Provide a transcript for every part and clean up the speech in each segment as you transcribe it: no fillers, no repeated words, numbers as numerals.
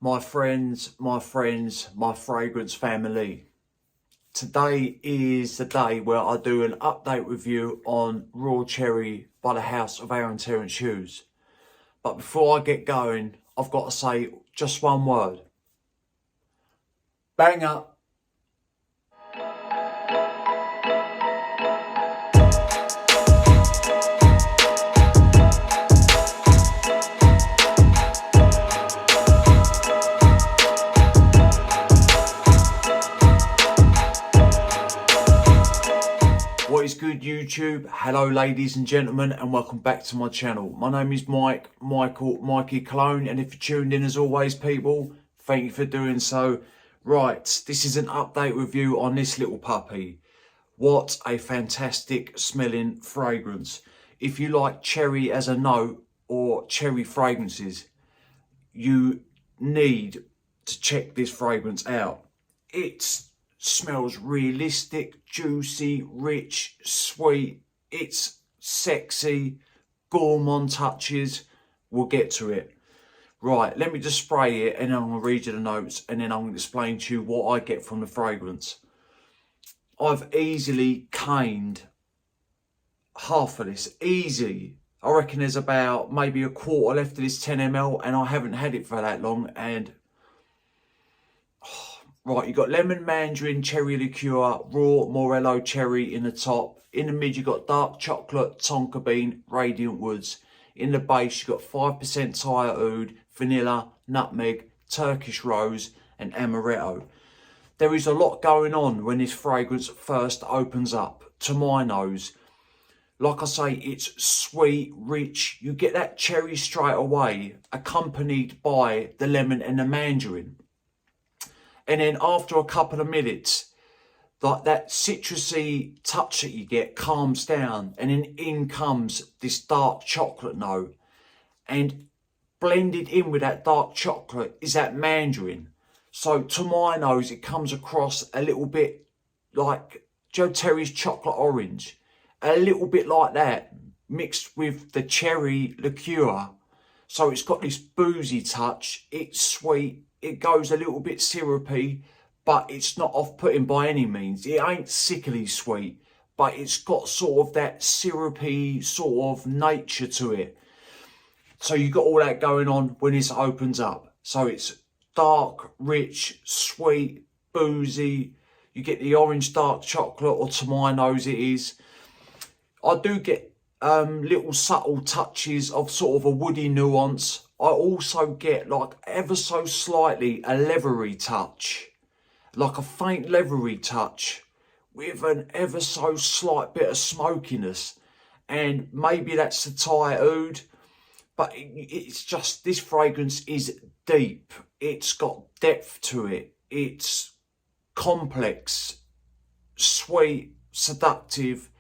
My friends, my fragrance family. Today is the day where I do an update review on Raw Cherry by the House of Aaron Terence Hughes. But before I get going, I've got to say just one word. Banger. What is good, YouTube? Hello ladies and gentlemen, and welcome back to my channel. My name is Mikey Cologne, and if you're tuned in as always, people, thank you for doing so. Right, this is an update review on this little puppy. What a fantastic smelling fragrance. If you like cherry as a note or cherry fragrances, you need to check this fragrance out. It smells realistic, juicy, rich, sweet. It's sexy, gourmand touches. We'll get to it. Right, let me just spray it and then I'm going to read you the notes and then I'm going to explain to you what I get from the fragrance. I've easily caned half of this. Easy. I reckon there's about maybe a quarter left of this 10 ml and I haven't had it for that long. And right, you've got lemon, mandarin, cherry liqueur, raw morello cherry in the top. In the mid, you've got dark chocolate, tonka bean, radiant woods. In the base, you've got 5% Thai oud, vanilla, nutmeg, Turkish rose, and amaretto. There is a lot going on when this fragrance first opens up, to my nose. Like I say, it's sweet, rich. You get that cherry straight away, accompanied by the lemon and the mandarin. And then after a couple of minutes, like that citrusy touch that you get calms down, and then in comes this dark chocolate note. And blended in with that dark chocolate is that mandarin. So to my nose, it comes across a little bit like Joe Terry's chocolate orange. A little bit like that, mixed with the cherry liqueur. So it's got this boozy touch. It's sweet. It goes a little bit syrupy, but it's not off-putting by any means. It ain't sickly sweet, but it's got sort of that syrupy sort of nature to it. So you've got all that going on when this opens up. So it's dark, rich, sweet, boozy. You get the orange dark chocolate, or to my nose it is. I do get little subtle touches of sort of a woody nuance. I also get like ever so slightly a leathery touch, like a faint leathery touch with an ever so slight bit of smokiness. And maybe that's the Thai oud, but it's just, this fragrance is deep. It's got depth to it. It's complex, sweet, seductive.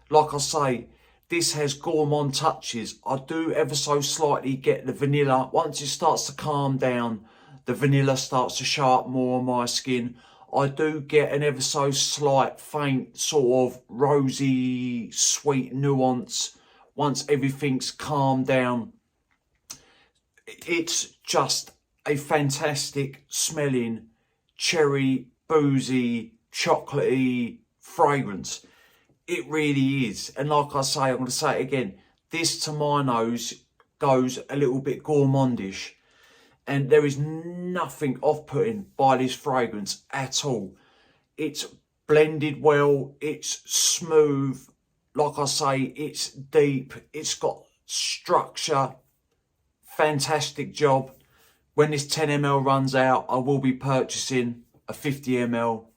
Like I say, this has gourmand touches. I do ever so slightly get the vanilla. Once it starts to calm down, the vanilla starts to show up more on my skin. I do get an ever so slight, faint, sort of rosy, sweet nuance once everything's calmed down. It's just a fantastic smelling, cherry, boozy, chocolatey fragrance. It really is. And like I say, I'm going to say it again. This, to my nose, goes a little bit gourmandish. And there is nothing off-putting by this fragrance at all. It's blended well. It's smooth. Like I say, it's deep. It's got structure. Fantastic job. When this 10 ml runs out, I will be purchasing a 50 ml.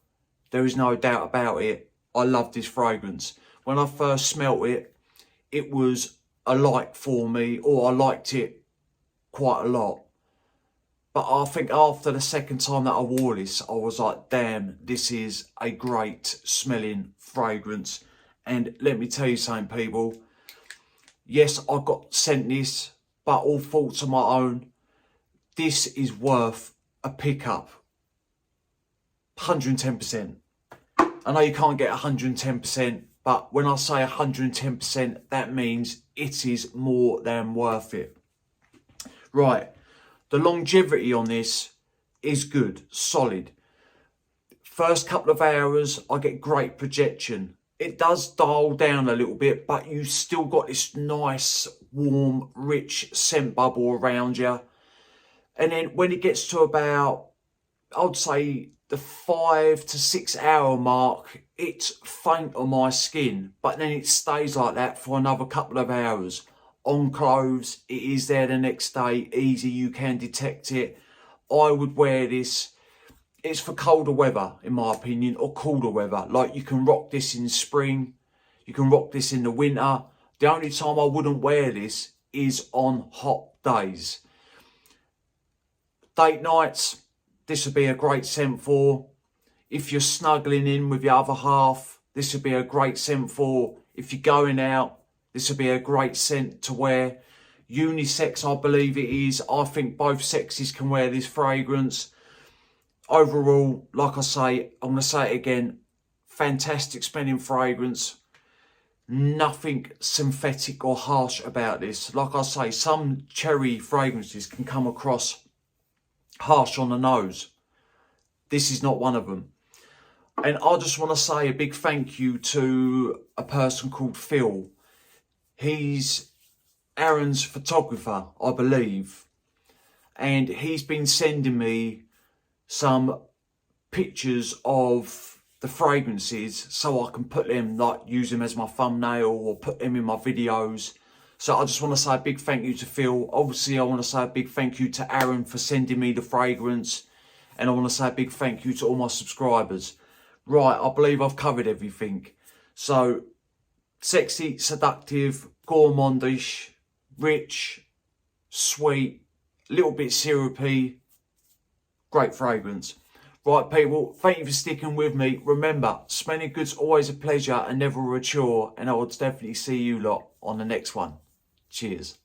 There is no doubt about it. I love this fragrance. When I first smelt it, it was a like for me, or I liked it quite a lot. But I think after the second time that I wore this, I was like, damn, this is a great smelling fragrance. And let me tell you something, people. Yes, I got sent this, but all faults of my own. This is worth a pickup. 110%. I know you can't get 110%, but when I say 110%, that means it is more than worth it. Right, the longevity on this is good, solid. First couple of hours, I get great projection. It does dial down a little bit, but you still got this nice, warm, rich scent bubble around you. And then when it gets to about, I'd say the 5 to 6 hour mark, it's faint on my skin, but then it stays like that for another couple of hours. On clothes, it is there the next day, easy, you can detect it. I would wear this. It's for colder weather, in my opinion, or cooler weather. Like, you can rock this in spring, you can rock this in the winter. The only time I wouldn't wear this is on hot days. Date nights, this would be a great scent for. If you're snuggling in with your other half, this would be a great scent for. If you're going out, this would be a great scent to wear. Unisex, I believe it is. I think both sexes can wear this fragrance. Overall, like I say, I'm going to say it again, fantastic smelling fragrance. Nothing synthetic or harsh about this. Like I say, some cherry fragrances can come across harsh on the nose. This is not one of them. And I just want to say a big thank you to a person called Phil. He's Aaron's photographer, I believe. And he's been sending me some pictures of the fragrances so I can put them, like, use them as my thumbnail or put them in my videos. So I just want to say a big thank you to Phil. Obviously, I want to say a big thank you to Aaron for sending me the fragrance. And I want to say a big thank you to all my subscribers. Right, I believe I've covered everything. So, sexy, seductive, gourmandish, rich, sweet, a little bit syrupy. Great fragrance. Right, people, thank you for sticking with me. Remember, smelling good's always a pleasure and never a chore. And I will definitely see you lot on the next one. Cheers.